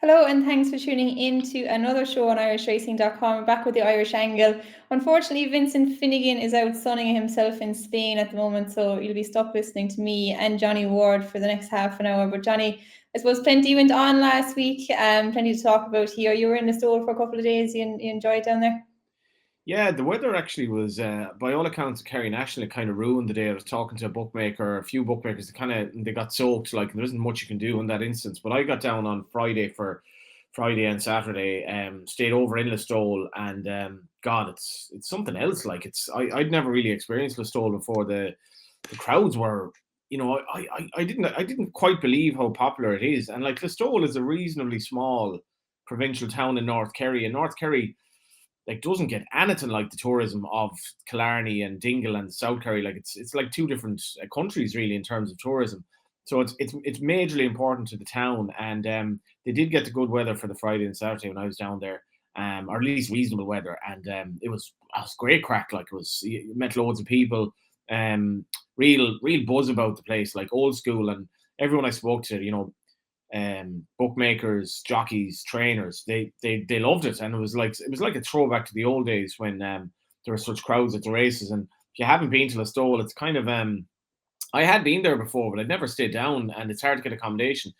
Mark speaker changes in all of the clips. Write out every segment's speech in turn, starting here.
Speaker 1: Hello, and thanks for tuning in to another show on IrishRacing.com. We're back with the Irish Angle. Unfortunately, Vincent Finnegan is out sunning himself in Spain at the moment, so you'll be stuck listening to me and Johnny Ward for the next half an hour. But Johnny, I suppose plenty went on last week, plenty to talk about here. You were in Listowel for a couple of days. You enjoyed down there?
Speaker 2: Yeah, the weather actually was, by all accounts, Kerry National. It kind of ruined the day. I was talking to a few bookmakers. They got soaked. Like there isn't much you can do in that instance. But I got down on Friday for Friday and Saturday. Stayed over in Listowel, and God, it's something else. Like I'd never really experienced Listowel before. The crowds were, I didn't quite believe how popular it is. And like Listowel is a reasonably small provincial town in North Kerry, and North Kerry like doesn't get anything like the tourism of Killarney and Dingle and South Kerry. Like it's like two different countries really in terms of tourism. So it's majorly important to the town, and they did get the good weather for the Friday and Saturday when I was down there, or at least reasonable weather, and it was great crack. Like you met loads of people, real buzz about the place, like old school, and everyone I spoke to, bookmakers, jockeys, trainers, they loved it, and it was like a throwback to the old days when there were such crowds at the races. And if you haven't been to Listowel, it's kind of I had been there before, but I'd never stayed down, and it's hard to get accommodation.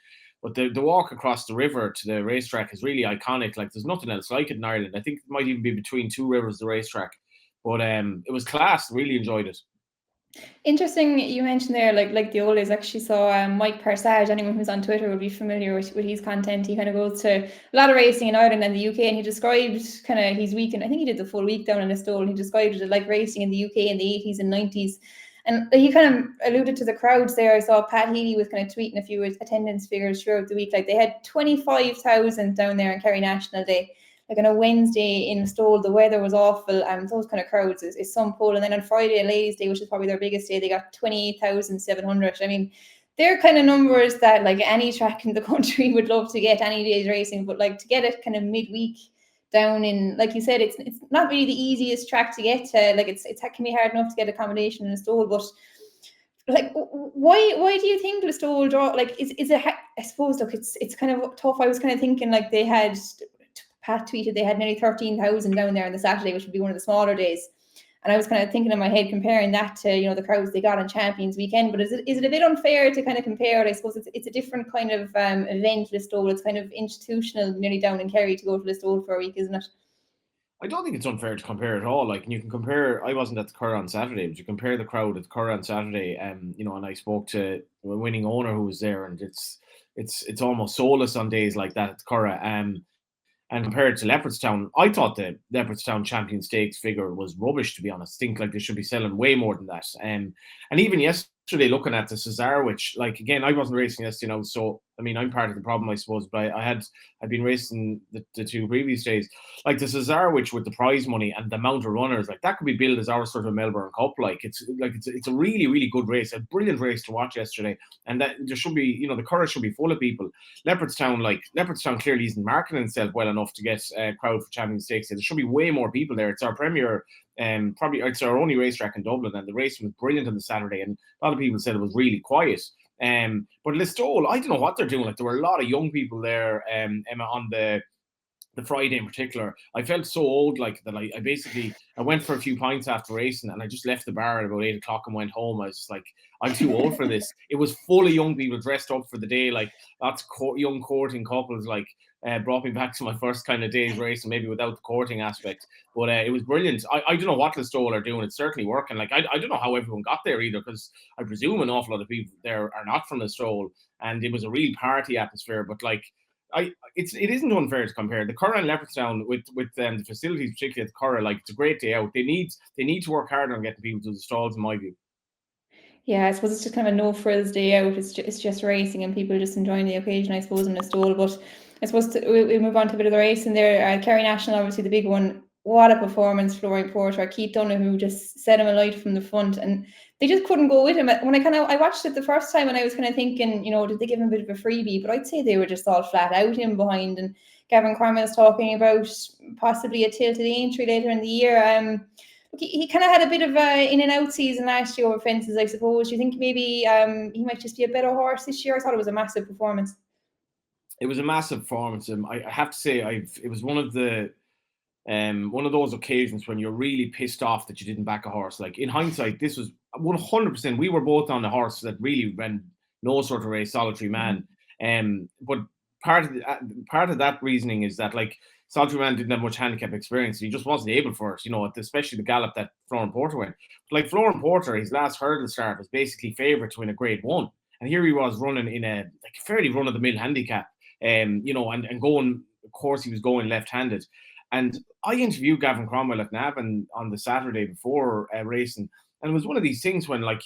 Speaker 2: But the walk across the river to the racetrack is really iconic. Like there's nothing else like it in Ireland. I think it might even be between two rivers, the racetrack. But it was class. Really enjoyed it.
Speaker 1: Interesting you mentioned there, like the old days. Actually saw Mike Parsage. Anyone who's on Twitter will be familiar with his content. He kind of goes to a lot of racing in Ireland and the UK, and he described kind of his weekend. I think he did the full week down in Listowel, and he described it like racing in the UK in the 80s and 90s. And he kind of alluded to the crowds there. I saw Pat Healy was kind of tweeting a few attendance figures throughout the week. Like they had 25,000 down there on Kerry National Day. Like on a Wednesday in Listowel, the weather was awful, and those kind of crowds is some pull. And then on Friday and Ladies' Day, which is probably their biggest day, they got 28,700. I mean, they're kind of numbers that like any track in the country would love to get any day's racing, but like to get it kind of midweek down in, like you said, it's not really the easiest track to get to. Like it can be hard enough to get accommodation in Listowel, but like why do you think Listowel draw, like is it, I suppose, look, it's kind of tough. I was kind of thinking like they had, Pat tweeted they had nearly 13,000 down there on the Saturday, which would be one of the smaller days. And I was kind of thinking in my head, comparing that to, the crowds they got on Champions Weekend. But is it a bit unfair to kind of compare it? I suppose it's a different kind of event, Listowel. It's kind of institutional, nearly down in Kerry to go to Listowel for a week, isn't it?
Speaker 2: I don't think it's unfair to compare at all. Like, and you can compare. I wasn't at the Curragh on Saturday, but you compare the crowd at the Curragh on Saturday. And I spoke to a winning owner who was there, and it's almost soulless on days like that at the Curragh. And compared to Leopardstown, I thought the Leopardstown Champion Stakes figure was rubbish, to be honest. I think like they should be selling way more than that. And even yesterday, looking at the Cesarewitch, like again, I wasn't racing yesterday, so I mean, I'm part of the problem, I suppose. But I'd been racing the two previous days, like the Cesarewitch with the prize money and the amount of runners, like that could be billed as our sort of Melbourne Cup. It's a really really good race, a brilliant race to watch yesterday, and that there should be, the Curragh should be full of people. Leopardstown clearly isn't marketing itself well enough to get a crowd for Champions Stakes. There should be way more people there. It's our premier, probably it's our only racetrack in Dublin, and the race was brilliant on the Saturday, and a lot of people said it was really quiet. But Listowel, I don't know what they're doing. Like there were a lot of young people there, Emma, on the Friday in particular. I felt so old, like that. I went for a few pints after racing, and I just left the bar at about 8 o'clock and went home. I was just like, I'm too old for this. It was full of young people dressed up for the day, like lots of young courting couples. Like brought me back to my first kind of day's race, and maybe without the courting aspect. But it was brilliant. I don't know what Listowel are doing. It's certainly working. Like I don't know how everyone got there either, because I presume an awful lot of people there are not from Listowel, and it was a real party atmosphere. But like it isn't unfair to compare the Curragh and Leopardstown with the facilities, particularly at the Curragh. Like it's a great day out. They need to work harder on getting people to the stalls, in my view.
Speaker 1: Yeah, I suppose it's just kind of a no frills day out. It's just racing and people just enjoying the occasion, I suppose, in Listowel. But I suppose we move on to a bit of the racing there. Kerry National, obviously the big one. What a performance, Florian Porter, Keith Donoghue just set him alight from the front, and they just couldn't go with him. When I watched it the first time, and I was kind of thinking, did they give him a bit of a freebie? But I'd say they were just all flat out in behind. And Gavin Cromwell's talking about possibly a tilt to the Aintree later in the year. He kind of had a bit of a in and out season last year over fences, I suppose. Do you think maybe he might just be a better horse this year? I thought it was a massive performance.
Speaker 2: It was a massive performance. I have to say, it was one of those occasions when you're really pissed off that you didn't back a horse. Like in hindsight, this was 100%. We were both on the horse that really ran no sort of race, Solitary Man. But part of that reasoning is that like Solitary Man didn't have much handicap experience. He just wasn't able for it, especially the gallop that Florent Porter went. But like Florent Porter, his last hurdle start was basically favourite to win a Grade 1. And here he was running in a fairly run-of-the-mill handicap, and going, of course, he was going left-handed. And I interviewed Gavin Cromwell at Navan on the Saturday before racing, and it was one of these things when like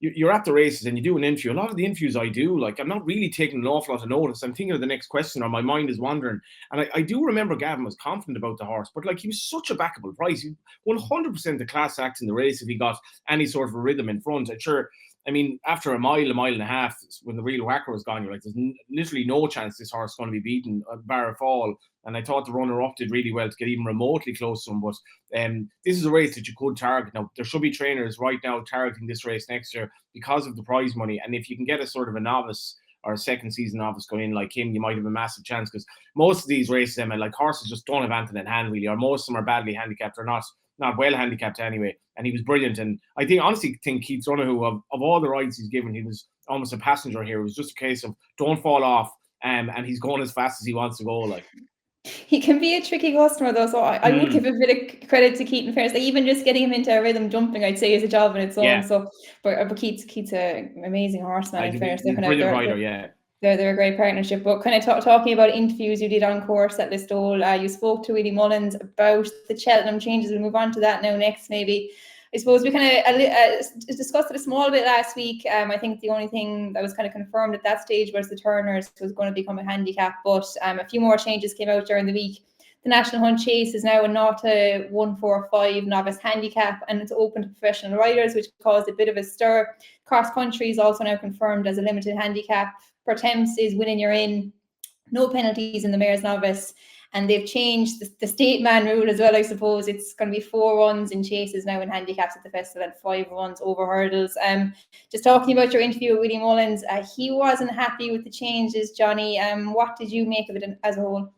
Speaker 2: you're at the races and you do an interview. A lot of the interviews I do, like I'm not really taking an awful lot of notice. I'm thinking of the next question or my mind is wandering. And I do remember Gavin was confident about the horse, but like he was such a backable price. He 100% the class act in the race if he got any sort of a rhythm in front. And sure, I mean, after a mile and a half, when the real whacker was gone, you're like, there's literally no chance this horse is going to be beaten, bar a fall. And I thought the runner-up did really well to get even remotely close to him. But this is a race that you could target. Now, there should be trainers right now targeting this race next year because of the prize money. And if you can get a sort of a novice or a second season novice going in like him, you might have a massive chance, because most of these races, like horses just don't have anything in hand really, or most of them are badly handicapped or not well handicapped anyway. And he was brilliant. And I honestly think Keith Donoghue, of all the rides he's given, he was almost a passenger here. It was just a case of don't fall off, and he's going as fast as he wants to go. Like,
Speaker 1: he can be a tricky customer though, so I would give a bit of credit to Keith in fairness. Like even just getting him into a rhythm jumping, I'd say, is a job in its own. So, but Keith's an amazing horseman in fairness.
Speaker 2: He's a brilliant rider, yeah.
Speaker 1: They're a great partnership. But kind of talking about interviews you did on course at Listowel, you spoke to Willie Mullins about the Cheltenham changes. We'll move on to that now next, maybe. I suppose we kind of discussed it a small bit last week. I think the only thing that was kind of confirmed at that stage was the Turners was going to become a handicap, but a few more changes came out during the week. The National Hunt Chase is now a 0 to 145 novice handicap, and it's open to professional riders, which caused a bit of a stir. Cross country is also now confirmed as a limited handicap. Pertemps is winning you're in. No penalties in the Mayor's Novice. And they've changed the state man rule as well, I suppose. It's going to be 4 runs in chases now in handicaps at the festival and 5 runs over hurdles. Just talking about your interview with Willie Mullins, he wasn't happy with the changes, Johnny. What did you make of it as a whole?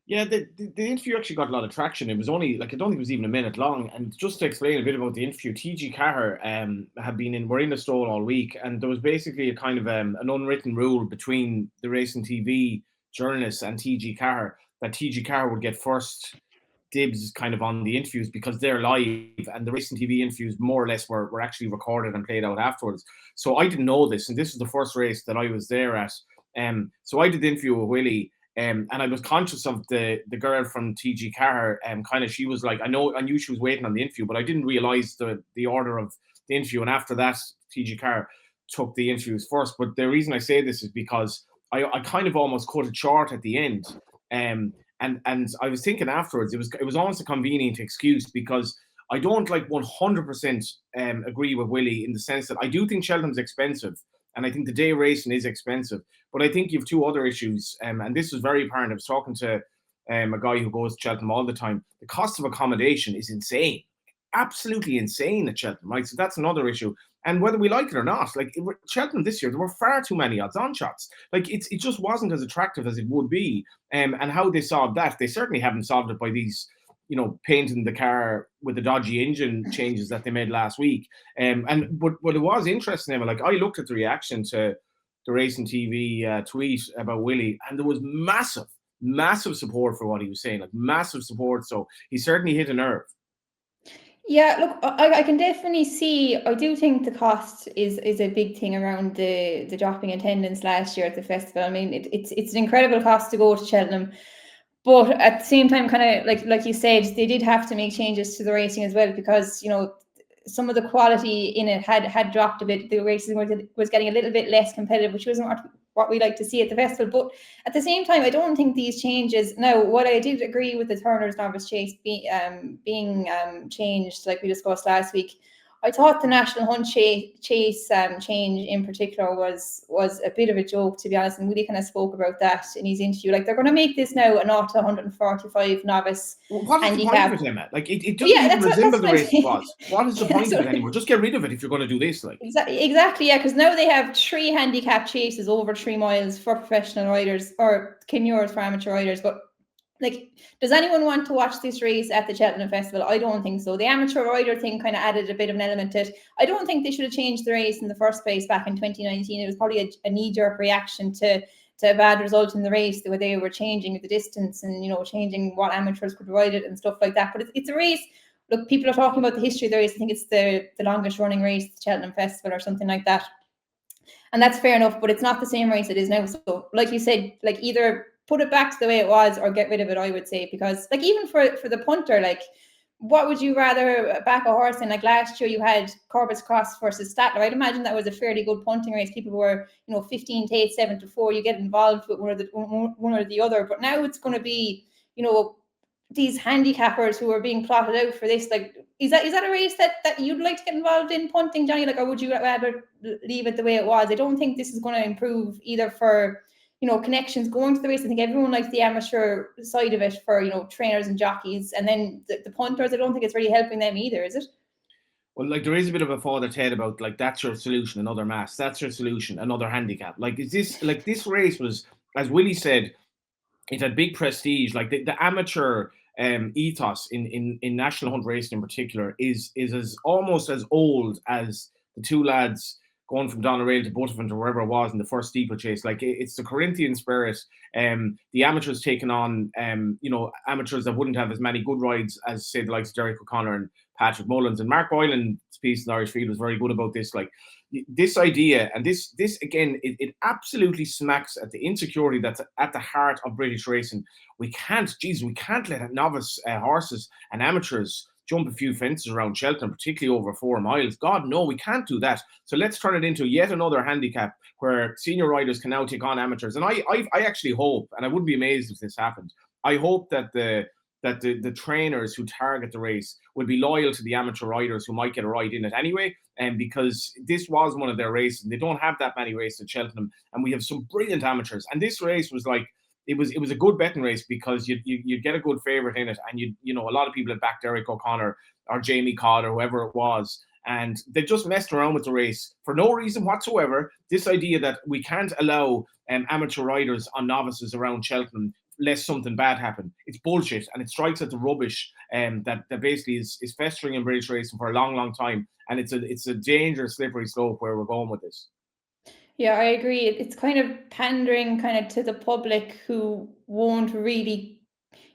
Speaker 2: Yeah, the interview actually got a lot of traction. It was only, like, I don't think it was even a minute long. And just to explain a bit about the interview, TG Carr were in the stall all week. And there was basically a kind of an unwritten rule between the Racing TV journalists and TG Carr that TG Carr would get first dibs kind of on the interviews because they're live, and the Racing TV interviews more or less were actually recorded and played out afterwards. So I didn't know this, and this was the first race that I was there at. So I did the interview with Willie, and I was conscious of the girl from TG Carr, kind of, she was like, I knew she was waiting on the interview, but I didn't realize the order of the interview. And after that, TG Carr took the interviews first. But the reason I say this is because I kind of almost cut it short at the end. And I was thinking afterwards, it was almost a convenient excuse, because I don't 100% agree with Willie in the sense that I do think Cheltenham's expensive, and I think the day racing is expensive. But I think you have 2 other issues, and this was very apparent. I was talking to a guy who goes to Cheltenham all the time. The cost of accommodation is insane, absolutely insane at Cheltenham, right? So that's another issue. And whether we like it or not, Cheltenham this year, there were far too many odds-on shots. It just wasn't as attractive as it would be. And how they solved that, they certainly haven't solved it by these, painting the car with the dodgy engine changes that they made last week. But it was interesting, Emma. I looked at the reaction to the Racing TV tweet about Willie, and there was massive support for what he was saying, massive support. So he certainly hit a nerve.
Speaker 1: Yeah, look, I can definitely see. I do think the cost is a big thing around the dropping attendance last year at the festival. I mean, it's an incredible cost to go to Cheltenham, but at the same time, kind of like you said, they did have to make changes to the racing as well, because some of the quality in it had dropped a bit. The racing was getting a little bit less competitive, which wasn't what we like to see at the festival. But at the same time, I don't think these changes. Now, what I did agree with the Turner's Novice Chase being changed, like we discussed last week, I thought the National Hunt Chase change in particular was a bit of a joke, to be honest, and Willie kind of spoke about that in his interview. Like, they're going to make this now a 0 to 145 novice
Speaker 2: what is
Speaker 1: handicap.
Speaker 2: The point of it, Emma? Like, it doesn't even resemble the race it was. What is the point of it anymore? Just get rid of it if you're going to do this. Like,
Speaker 1: exactly, yeah, because now they have 3 handicap chases over 3 miles for professional riders, or Kinures for amateur riders, but like, does anyone want to watch this race at the Cheltenham Festival? I don't think so. The amateur rider thing kind of added a bit of an element to it. I don't think they should have changed the race in the first place back in 2019. It was probably a knee-jerk reaction to a bad result in the race, the way they were changing the distance and, changing what amateurs could ride it and stuff like that. But it's a race. Look, people are talking about the history of the race. I think it's the longest running race, the Cheltenham Festival or something like that. And that's fair enough, but it's not the same race it is now. So, like you said, like, either put it back to the way it was or get rid of it, I would say, because like, even for the punter, like, what would you rather back a horse in? Like, last year you had Corbett's Cross versus Statler. I'd imagine that was a fairly good punting race. People were 15 to 8, 7 to 4. You get involved with one or the other, but now it's going to be these handicappers who are being plotted out for this. Like, is that a race that you'd like to get involved in, punting, Johnny? Like, or would you rather leave it the way it was? I don't think this is going to improve either for connections going to the race. I think everyone likes the amateur side of it for, trainers and jockeys. And then the punters, I don't think it's really helping them either, is it?
Speaker 2: Well, like, there is a bit of a father's head about, like, that's your solution, another mass. That's your solution, another handicap. Like, is this, like, this race was, as Willie said, it had big prestige. Like, the amateur ethos in National Hunt racing in particular is as almost as old as the 2 lads going from Doneraile to Butterfant or wherever it was in the first steeplechase. Like, it's the Corinthian spirit. The amateurs taking on, amateurs that wouldn't have as many good rides as, say, the likes of Derek O'Connor and Patrick Mullins. And Mark Boylan's piece in the Irish Field was very good about this. Like, this idea, and this again, it absolutely smacks at the insecurity that's at the heart of British racing. We can't let novice horses and amateurs jump a few fences around Cheltenham, particularly over 4 miles. God, no, we can't do that. So let's turn it into yet another handicap where senior riders can now take on amateurs. And I actually hope, and I wouldn't be amazed if this happened, I hope that the trainers who target the race will be loyal to the amateur riders who might get a ride in it anyway, and because this was one of their races, and they don't have that many races at Cheltenham, and we have some brilliant amateurs. And this race was like, it was a good betting race because you get a good favourite in it, and a lot of people had backed Derek O'Connor or Jamie Codd or whoever it was, and they just messed around with the race for no reason whatsoever. This idea that we can't allow amateur riders on novices around Cheltenham lest something bad happen, it's bullshit, and it strikes at the rubbish that basically is festering in British racing for a long time, and it's a dangerous slippery slope where we're going with this.
Speaker 1: Yeah, I agree. It's kind of pandering kind of to the public who won't really,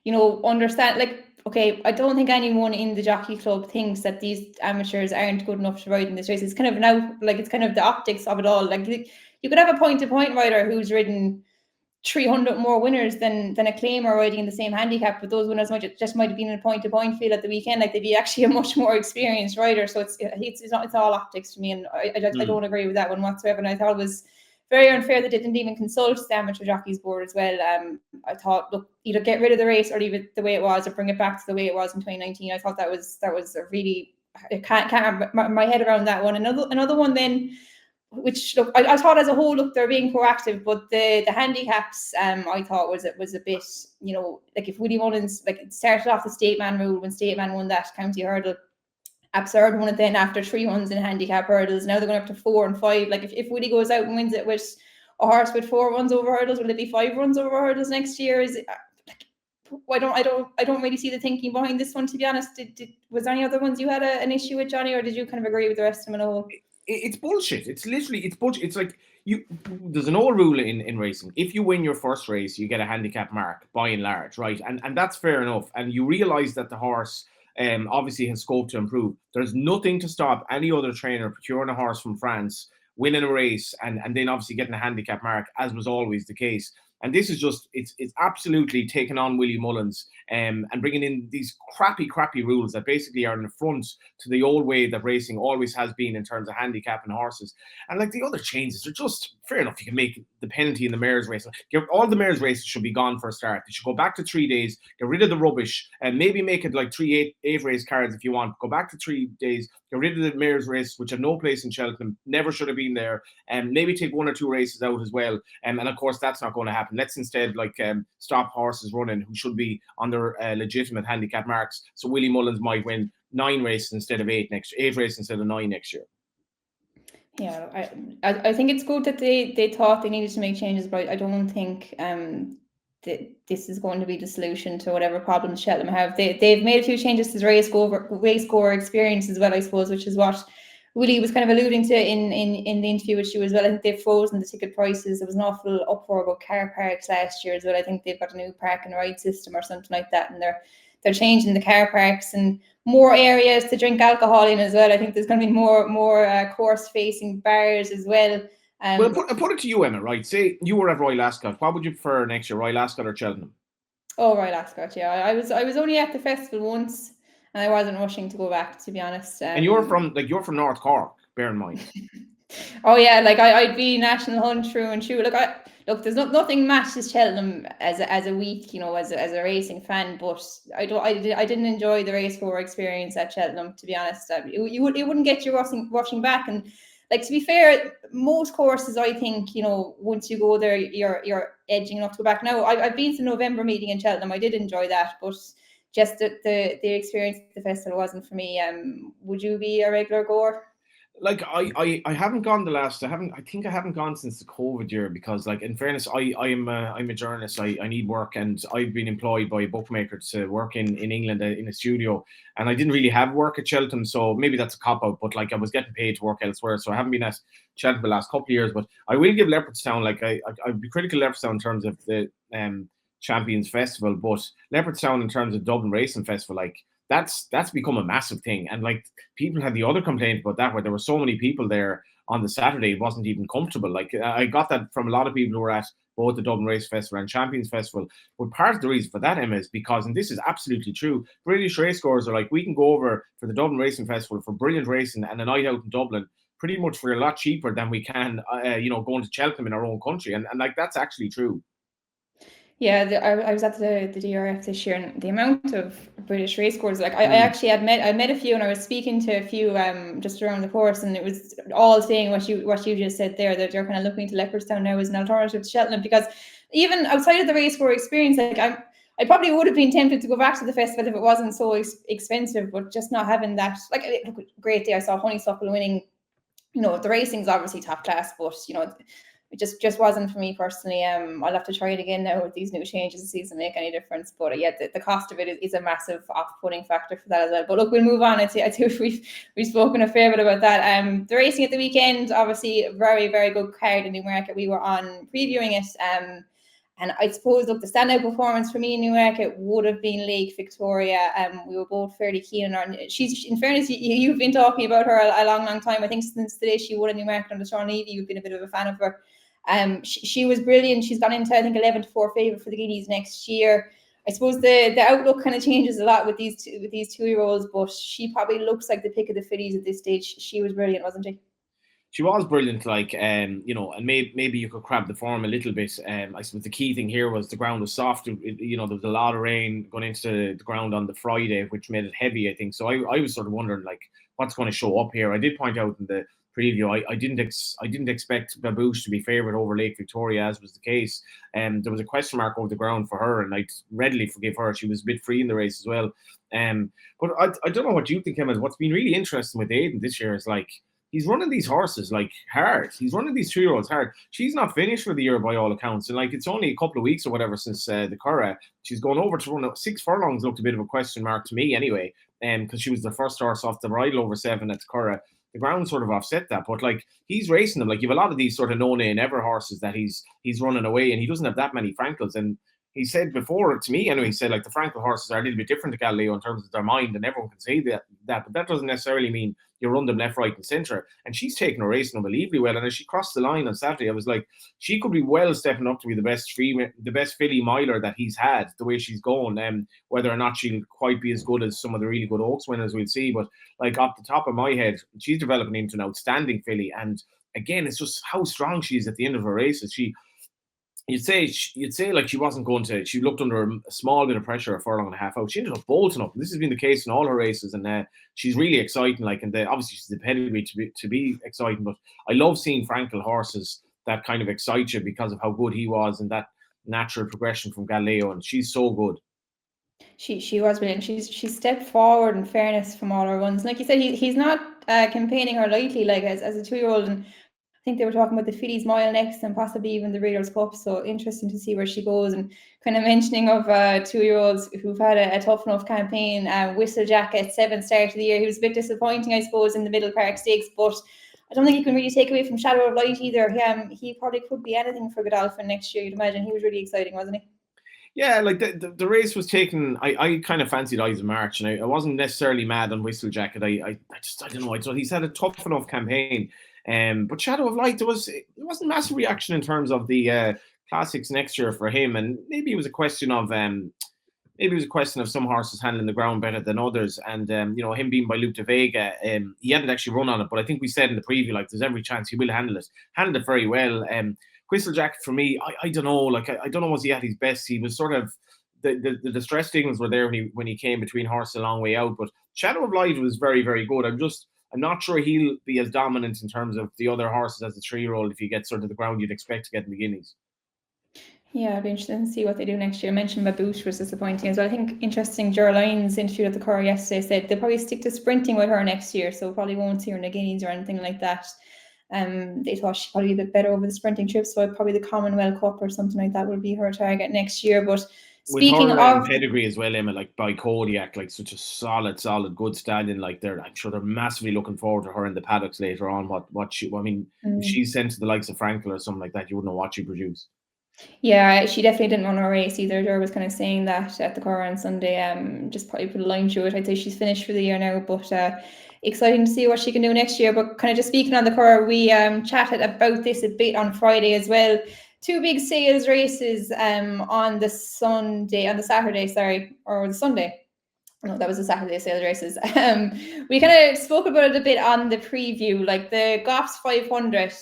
Speaker 1: understand. Like, okay, I don't think anyone in the jockey club thinks that these amateurs aren't good enough to ride in this race. It's kind of now, like, it's kind of the optics of it all. Like, you could have a point-to-point rider who's ridden 300 more winners than a claimer riding in the same handicap, but those winners might have been in a point-to-point field at the weekend. Like, they'd be actually a much more experienced rider. So it's all optics to me, and I don't agree with that one whatsoever. And I thought it was very unfair that they didn't even consult the amateur jockeys board as well. I thought, look, either get rid of the race or leave it the way it was, or bring it back to the way it was in 2019. I thought that was a really, I can't wrap my head around that one. Another one then, which, look, I thought as a whole, look, they're being proactive, but the handicaps, I thought was a bit, like, if Willie Mullins, like, it started off the State Man rule when State Man won that county hurdle, absurd one, it then after 3 runs in handicap hurdles, now they're going up to 4 and 5. Like, if Willie goes out and wins it with a horse with 4 runs over hurdles, will it be 5 runs over hurdles next year? Is it, like, I don't really see the thinking behind this one, to be honest. Was there any other ones you had an issue with, Johnny, or did you kind of agree with the rest of them in a whole?
Speaker 2: It's bullshit. It's bullshit. It's like, there's an old rule in racing. If you win your first race, you get a handicap mark, by and large, right? And that's fair enough. And you realise that the horse obviously has scope to improve. There's nothing to stop any other trainer procuring a horse from France, winning a race, and then obviously getting a handicap mark, as was always the case. And this is just, it's absolutely taken on Willie Mullins and bringing in these crappy rules that basically are an affront to the old way that racing always has been in terms of handicapping horses. And like the other changes are just fair enough. You can make the penalty in the mares race. All the mares races should be gone for a start. They should go back to 3 days, get rid of the rubbish, and maybe make it like 3 eight race cards if you want. Go back to 3 days, get rid of the mares race, which have no place in Cheltenham, never should have been there, and maybe take 1 or 2 races out as well. And of course, that's not going to happen. Let's instead stop horses running who should be on their legitimate handicap marks. So Willie Mullins might win 9 races instead of 8 next year, 8 races instead of 9 next year.
Speaker 1: Yeah, I think it's good that they thought they needed to make changes, but I don't think that this is going to be the solution to whatever problems Cheltenham have. They've made a few changes to the race score experience as well, I suppose, which is what Willie was kind of alluding to in the interview with you as well. I think they've frozen the ticket prices. There was an awful uproar about car parks last year as well. I think they've got a new park and ride system or something like that, and they're changing the car parks and more areas to drink alcohol in as well. I think there's going to be more course-facing bars as well.
Speaker 2: Well, put it to you, Emma, right? Say you were at Royal Ascot. What would you prefer next year, Royal Ascot or Cheltenham?
Speaker 1: Oh, Royal Ascot, yeah. I was only at the festival once, and I wasn't rushing to go back, to be honest.
Speaker 2: And you're from North Cork, bear in mind.
Speaker 1: Oh yeah, like I'd be national hunt through and through. Look, there's nothing matches Cheltenham as a week, as a racing fan. But I didn't enjoy the race core experience at Cheltenham, to be honest. It wouldn't get you rushing back. And like, to be fair, most courses, I think, once you go there, you're edging enough to go back. Now I've been to the November meeting in Cheltenham. I did enjoy that, but just the experience at the festival wasn't for me. Would you be a regular goer?
Speaker 2: Like I haven't gone I think I haven't gone since the COVID year, because like, in fairness, I'm a journalist. I need work, and I've been employed by a bookmaker to work in England in a studio, and I didn't really have work at Cheltenham, so maybe that's a cop out, but like, I was getting paid to work elsewhere, so I haven't been at Cheltenham the last couple of years. But I will give Leopardstown, like I'd be critical of Leopardstown in terms of the Champions Festival, but Leopardstown in terms of Dublin Racing Festival, like, that's become a massive thing. And like, people had the other complaint about that, where there were so many people there on the Saturday, it wasn't even comfortable. Like, I got that from a lot of people who were at both the Dublin Race Festival and Champions Festival. But part of the reason for that, Emma, is because, and this is absolutely true, British racegoers are like, we can go over for the Dublin Racing Festival for brilliant racing and a night out in Dublin pretty much for a lot cheaper than we can, going to Cheltenham in our own country. And like, that's actually true.
Speaker 1: Yeah, I was at the DRF this year, and the amount of British racecourses, like I actually had met a few, and I was speaking to a few just around the course, and it was all saying what you just said there, that they're kind of looking to Leopardstown now as an alternative to Cheltenham, because even outside of the racecourse experience, like I probably would have been tempted to go back to the festival if it wasn't so expensive, but just not having that, like, great day. I saw Honeysuckle winning. The racing's obviously top class, but it just wasn't for me personally. I'll have to try it again now with these new changes to see if it make any difference. But yeah, the cost of it is a massive off-putting factor for that as well. But look, we'll move on. I think we've spoken a fair bit about that. The racing at the weekend, obviously, a very, very good card in Newmarket. We were on previewing it. And I suppose, look, the standout performance for me in Newmarket would have been Lake Victoria. We were both fairly keen on her. She's, in fairness, you've been talking about her a long, long time. I think since the day she won in Newmarket on the Sean Levy, you've been a bit of a fan of her. She was brilliant. She's gone into, I think, 11-4 favourite for the Guineas next year. I suppose the outlook kind of changes a lot with these 2-year-olds, but she probably looks like the pick of the fillies at this stage. She was brilliant, wasn't she?
Speaker 2: She was brilliant, like, and maybe you could crab the form a little bit. I suppose the key thing here was the ground was soft. There was a lot of rain going into the ground on the Friday, which made it heavy, I think. So I was sort of wondering, like, what's going to show up here. I did point out in the preview, I didn't expect Babouche to be favourite over Lake Victoria, as was the case. There was a question mark over the ground for her, and I'd readily forgive her. She was a bit free in the race as well. But I don't know what you think, Emma. What's been really interesting with Aidan this year is, like, he's running these horses, like, hard. He's running these 2-year-olds hard. She's not finished for the year by all accounts. And, like, it's only a couple of weeks or whatever since the Curragh. She's gone over to run 6 furlongs, looked a bit of a question mark to me anyway, because she was the first horse off the bridle over 7 at the Curragh. The ground sort of offset that. But, like, he's racing them. Like, you have a lot of these sort of no-name ever horses that he's running away, and he doesn't have that many Frankels. And he said before to me anyway, he said like the Frankel horses are a little bit different to Galileo in terms of their mind, and everyone can say that, but that doesn't necessarily mean you run them left, right, and centre. And she's taken a race unbelievably well. And as she crossed the line on Saturday, I was like, she could be well stepping up to be the best filly miler that he's had. The way she's going, whether or not she'll quite be as good as some of the really good Oaks winners, we'll see. But like off the top of my head, she's developing into an outstanding filly. And again, it's just how strong she is at the end of her races. You'd say like she wasn't going to. She looked under a small bit of pressure a furlong and a half out. She ended up bolting up. This has been the case in all her races, and she's really exciting. Like, and obviously she's the pedigree to be exciting. But I love seeing Frankel horses that kind of excite you because of how good he was and that natural progression from Galileo. And she's so good.
Speaker 1: She was brilliant. She stepped forward in fairness from all her runs. Like you said, he's not campaigning her lightly, like as a 2-year-old. And I think they were talking about the Fillies Mile next and possibly even the Breeders' Cup. So interesting to see where she goes. And kind of mentioning of 2-year-olds who've had a tough enough campaign. Whistlejack at 7th start of the year. He was a bit disappointing, I suppose, in the Middle Park Stakes, but I don't think you can really take away from Shadow of Light either. He probably could be anything for Godolphin next year, you'd imagine. He was really exciting, wasn't he?
Speaker 2: Yeah, like the race was taken. I kind of fancied Eyes of March, and I wasn't necessarily mad on Whistlejack. I don't know. I thought he's had a tough enough campaign. But Shadow of Light, there wasn't massive reaction in terms of the classics next year for him, and maybe it was a question of some horses handling the ground better than others, and him being by Luke de Vega, he hadn't actually run on it, but I think we said in the preview like there's every chance he will handle it very well. Whistlejack for me, I don't know, like I don't know, was he at his best? He was sort of the distress signals were there when he came between horses a long way out, but Shadow of Light was very, very good. I'm not sure he'll be as dominant in terms of the other horses as a 3-year-old if he gets sort of the ground you'd expect to get in the Guineas.
Speaker 1: Yeah, it'll be interesting to see what they do next year. I mentioned Babouche was disappointing as well. I think interesting, Geraldine's interview at the Curragh yesterday said they'll probably stick to sprinting with her next year, so probably won't see her in the Guineas or anything like that. They thought she'd probably be a bit better over the sprinting trips, so probably the Commonwealth Cup or something like that will be her target next year. But speaking of
Speaker 2: pedigree as well, Emma, like by Kodiak, like such a solid, good stallion. Like I'm sure they're massively looking forward to her in the paddocks later on. If she's sent to the likes of Frankel or something like that, you wouldn't know what she produce.
Speaker 1: Yeah, she definitely didn't run her race either. Ger was kind of saying that at the Curragh on Sunday. Just probably put a line through it. I'd say she's finished for the year now, but exciting to see what she can do next year. But kind of just speaking on the Curragh, we chatted about this a bit on Friday as well. 2 big sales races on the Saturday, or the Sunday. No, that was the Saturday sales races. We kind of spoke about it a bit on the preview, like the Goffs 500.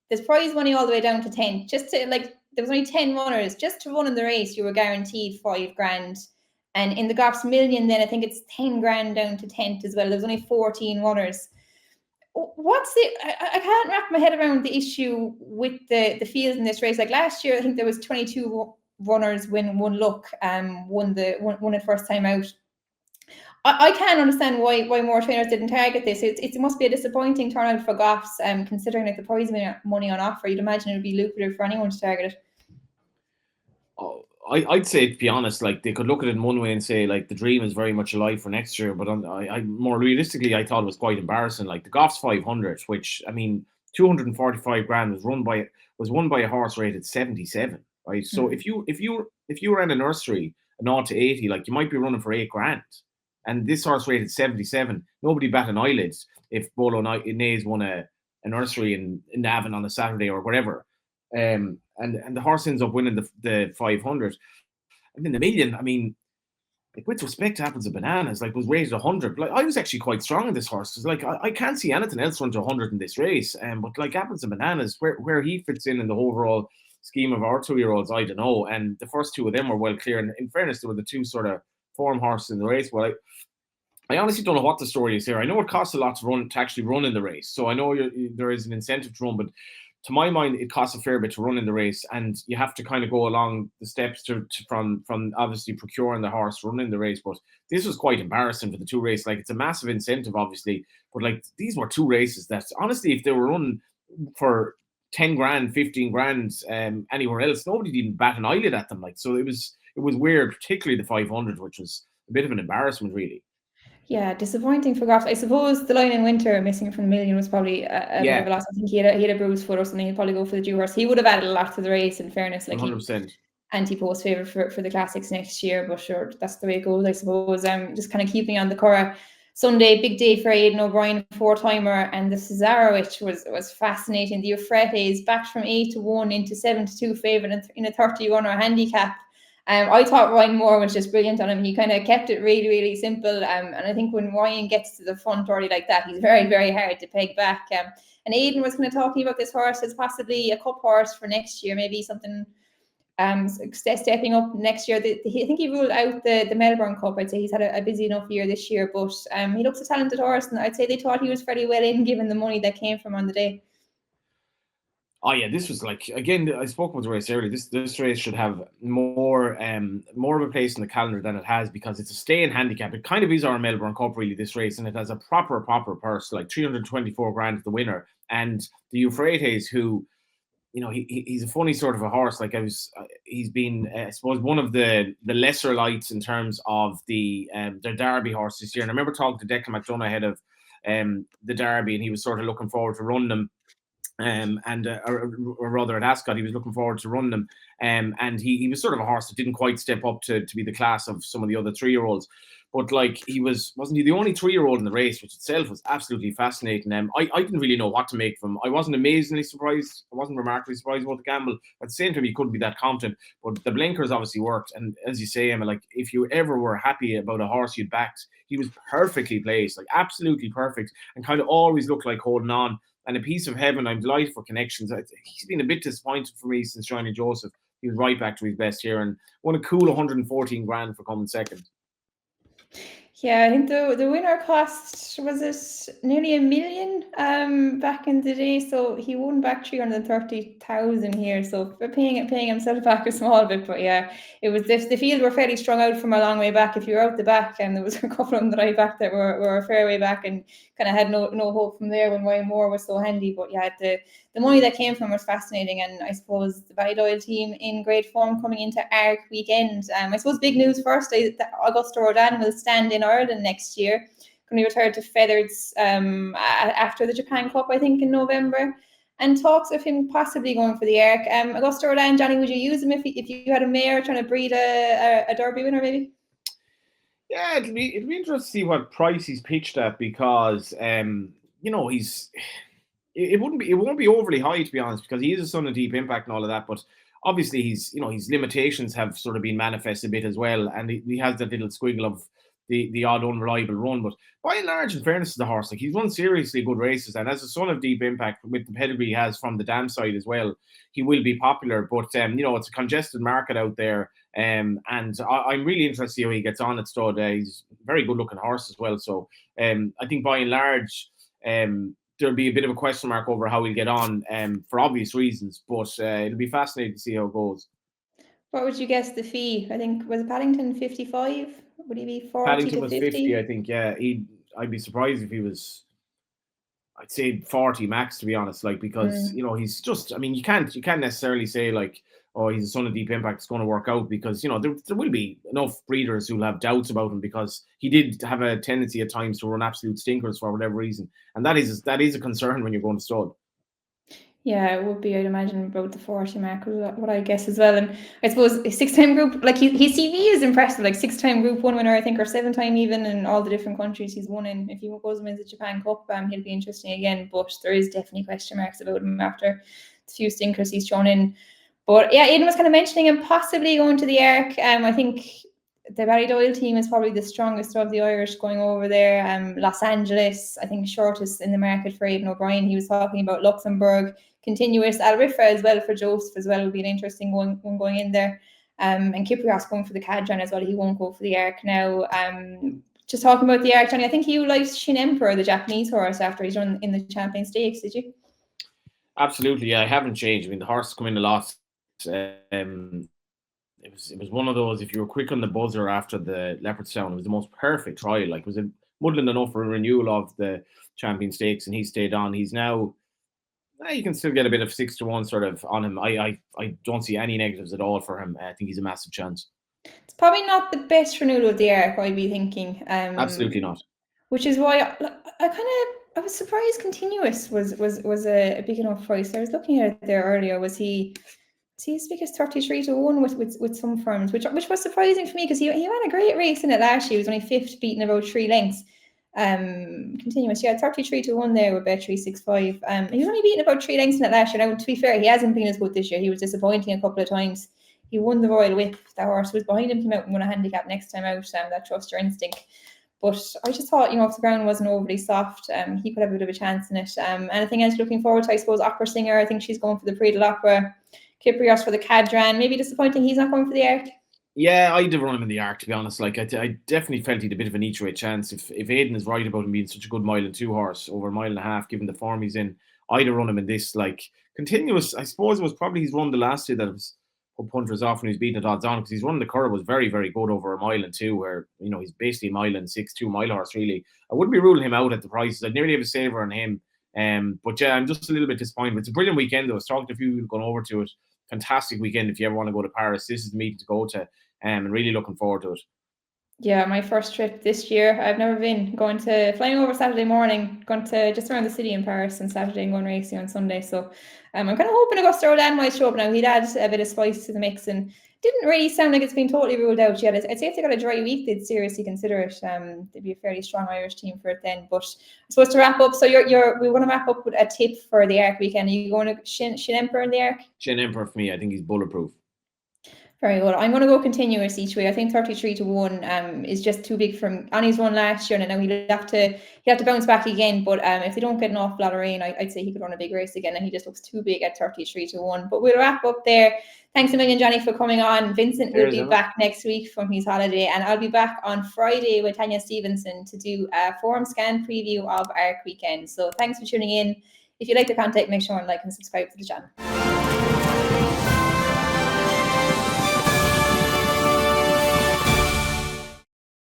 Speaker 1: There's prize money all the way down to 10. Just to there was only 10 runners. Just to run in the race, you were guaranteed $5,000. And in the Goffs Million, then I think it's 10 grand down to 10th as well. There's only 14 runners. I can't wrap my head around the issue with the fields in this race. Like last year, I think there was 22 runners when One Look won it first time out. I can't understand why more trainers didn't target this. It must be a disappointing turnout for Goffs, considering like the prize money on offer. You'd imagine it would be lucrative for anyone to target it.
Speaker 2: I'd say, to be honest, like they could look at it in one way and say like the dream is very much alive for next year, but I more realistically, I thought it was quite embarrassing. Like the Goffs 500, which I mean, 245 grand was won by a horse rated 77, right? So if you were in a nursery, a 0 to 80, like you might be running for 8 grand, and this horse rated 77, nobody bat an eyelid if Bolo Naze won a nursery in Navan on a Saturday or whatever. And the horse ends up winning the 500, and then the Million. I mean, like with respect to Apples and Bananas, like was rated 100. Like I was actually quite strong in this horse because like I can't see anything else run to 100 in this race. But like Apples and Bananas, where he fits in the overall scheme of our 2-year-olds, I don't know. And the first 2 of them were well clear. And in fairness, they were the 2 sort of form horses in the race. Well, I honestly don't know what the story is here. I know it costs a lot to actually run in the race, so I know there is an incentive to run, but to my mind, it costs a fair bit to run in the race, and you have to kind of go along the steps from obviously procuring the horse, running the race. But this was quite embarrassing for the 2 races. Like it's a massive incentive, obviously, but like these were 2 races that honestly, if they were run for 10 grand, 15 grand anywhere else, nobody didn't bat an eyelid at them. Like so, it was weird, particularly the 500, which was a bit of an embarrassment, really.
Speaker 1: Yeah, disappointing for Goff. I suppose the Line in Winter missing from the Million was probably a bit of a loss. I think he had a bruised foot or something. He'd probably go for the due horse. He would have added a lot to the race, in fairness. Like
Speaker 2: 100%.
Speaker 1: anti-post favourite for the classics next year, but sure, that's the way it goes, I suppose. Just kind of keeping on the Curragh. Sunday, big day for Aidan O'Brien, 4-timer, and the Cesarewitch was fascinating. The Euphrates backed from 8-1 into 7-2 favourite in a 31 handicap. I thought Ryan Moore was just brilliant on him. He kind of kept it really, really simple. And I think when Ryan gets to the front early like that, he's very, very hard to peg back. And Aidan was kind of talking about this horse as possibly a cup horse for next year, maybe something stepping up next year. I think he ruled out the Melbourne Cup. I'd say he's had a busy enough year this year, but he looks a talented horse, and I'd say they thought he was fairly well in given the money that came from on the day.
Speaker 2: Oh yeah, this was like, again, I spoke about the race earlier. This race should have more of a place in the calendar than it has, because it's a stay-in handicap. It kind of is our Melbourne Cup, really, this race, and it has a proper purse, like 324 grand the winner. And the Euphrates, who, you know, he's a funny sort of a horse. Like he's been, I suppose, one of the lesser lights in terms of the Derby horse this year. And I remember talking to Declan McDonough ahead of the Derby, and he was sort of looking forward to run them. Or rather at Ascot, he was looking forward to run them. And he was sort of a horse that didn't quite step up to be the class of some of the other 3-year-olds. But like, wasn't he the only 3-year-old in the race, which itself was absolutely fascinating. I didn't really know what to make of him. I wasn't amazingly surprised. I wasn't remarkably surprised about the gamble. At the same time, he couldn't be that confident. But the blinkers obviously worked. And as you say, Emma, like, if you ever were happy about a horse you'd backed, he was perfectly placed, like absolutely perfect, and kind of always looked like holding on. And a piece of heaven. I'm delighted for Connections. He's been a bit disappointed for me since joining Joseph. He was right back to his best here and won a cool 114 grand for coming second.
Speaker 1: Yeah, I think the winner cost, was it nearly $1 million back in the day? So he won back 330,000 here. So paying himself back a small bit, but yeah, it was the field were fairly strung out from a long way back. If you were out the back, and there was a couple of them that I backed that were a fair way back, and kind of had no hope from there when Ryan Moore was so handy. But yeah, the money that came from was fascinating, and I suppose the Ballydoyle team in great form coming into Arc weekend. I suppose big news first is that Augusta Rodin will stand in Ireland next year. Going to be retired to Feathers after the Japan Cup, I think, in November. And talks of him possibly going for the Arc. Augusta Rodin, Johnny, would you use him if you had a mare trying to breed a Derby winner, maybe?
Speaker 2: Yeah, it'll be interesting to see what price he's pitched at, because you know, it won't be overly high, to be honest, because he is a son of Deep Impact and all of that. But obviously, his limitations have sort of been manifested a bit as well, and he has that little squiggle of the odd unreliable run. But by and large, in fairness to the horse, like, he's run seriously good races, and as a son of Deep Impact, with the pedigree he has from the dam side as well, he will be popular. But you know, it's a congested market out there, and I'm really interested to see how he gets on at stud. He's a very good looking horse as well. So I think by and large, there'll be a bit of a question mark over how he'll get on, for obvious reasons. But it'll be fascinating to see how it goes.
Speaker 1: What would you guess the fee? I think, was Paddington 55? Would he be 40
Speaker 2: Paddington
Speaker 1: to
Speaker 2: was
Speaker 1: 50?
Speaker 2: 50, I think. Yeah, I'd be surprised if he was. I'd say 40 max, to be honest. Like, because you know, he's just. I mean, you can't necessarily say like, oh, he's a son of Deep Impact, it's going to work out, because you know there will be enough breeders who'll have doubts about him, because he did have a tendency at times to run absolute stinkers for whatever reason, and that is a concern when you're going to stud.
Speaker 1: Yeah, it would be, I'd imagine, about the 40 mark, what I guess as well. And I suppose a 6-time group, like his CV is impressive, like 6-time Group 1 winner, I think, or 7-time even, in all the different countries he's won in. If he goes wins the Japan Cup, he'll be interesting again. But there is definitely question marks about him after the few stinkers he's thrown in. But yeah, Aidan was kind of mentioning him possibly going to the Arc. I think the Ballydoyle team is probably the strongest of the Irish going over there. Los Angeles, I think, shortest in the market for Aidan O'Brien. He was talking about Luxembourg, continuous. Alrifa as well for Joseph as well would be an interesting one going in there. And Kiprios going for the Cadran as well. He won't go for the Arc now. Just talking about the Arc, Johnny, I think you liked Shin Emperor, the Japanese horse, after he's run in the Champion Stakes, did you?
Speaker 2: Absolutely, yeah, I haven't changed. I mean, the horse come in a lot. It was one of those, if you were quick on the buzzer after the Leopardstown, it was the most perfect trial. Like, it was muddling enough for a renewal of the Champion Stakes, and he stayed on. He's now, you can still get a bit of 6-1 sort of on him. I don't see any negatives at all for him. I think he's a massive chance.
Speaker 1: It's probably not the best renewal of the Arc, I'd be thinking.
Speaker 2: Absolutely not.
Speaker 1: Which is why I was surprised Continuous was a big enough price. I was looking at it there earlier. Was he See, speakers 33-1 with some firms, which was surprising for me because he had a great race in it last year. He was only fifth, beating about 3 lengths. Continuous, yeah, 33-1 there with Bet365. He was only beating about 3 lengths in it last year. Now, to be fair, he hasn't been as good this year. He was disappointing a couple of times. He won the Royal Whip. That horse was behind him, came out and won a handicap next time out. That Trust Your Instinct. But I just thought, if the ground wasn't overly soft, he could have a bit of a chance in it. Anything else looking forward to? I suppose Opera Singer. I think she's going for the Prix de l'Opera. Kyprios for the Cadran. Maybe disappointing he's not going for the Arc.
Speaker 2: Yeah, I'd have run him in the Arc, to be honest. Like, I definitely felt he'd a bit of an each way chance. If Aidan is right about him being such a good 1.2 horse over 1.5 miles, given the form he's in, I'd have run him in this. Like, continuous, I suppose it was probably his run the last year that was put punters off when he was beating at odds on, because his run the curve was very, very good over 1.2 miles, where, he's basically 1.6 2-mile horse, really. I wouldn't be ruling him out at the prices. I'd nearly have a saver on him. But yeah, I'm just a little bit disappointed. It's a brilliant weekend, though. I was talking to a few people going over to it. Fantastic weekend if you ever want to go to Paris. This is the meeting to go to, and really looking forward to it.
Speaker 1: Yeah, my first trip this year. I've never been. Flying over Saturday morning, going to just around the city in Paris on Saturday and going racing on Sunday. So I'm kind of hoping Augusto Rodan might show up now. He'd add a bit of spice to the mix and didn't really sound like it's been totally ruled out yet. I'd say if they got a dry week, they'd seriously consider it. They'd be a fairly strong Irish team for it then. But I suppose to wrap up, so we want to wrap up with a tip for the Arc weekend. Are you going to Shin Emperor in the Arc?
Speaker 2: Shin Emperor for me. I think he's bulletproof.
Speaker 1: Very good. I'm going to go continuous each way. I think 33-1 is just too big from Annie's run last year, and now he'll have to bounce back again. But if they don't get an awful lot of rain, I'd say he could run a big race again, and he just looks too big at 33-1. But we'll wrap up there. Thanks a million, Johnny, for coming on. Vincent will be back next week from his holiday, and I'll be back on Friday with Tanya Stevenson to do a form scan preview of Arc weekend. So thanks for tuning in. If you like the content, make sure and like and subscribe to the channel.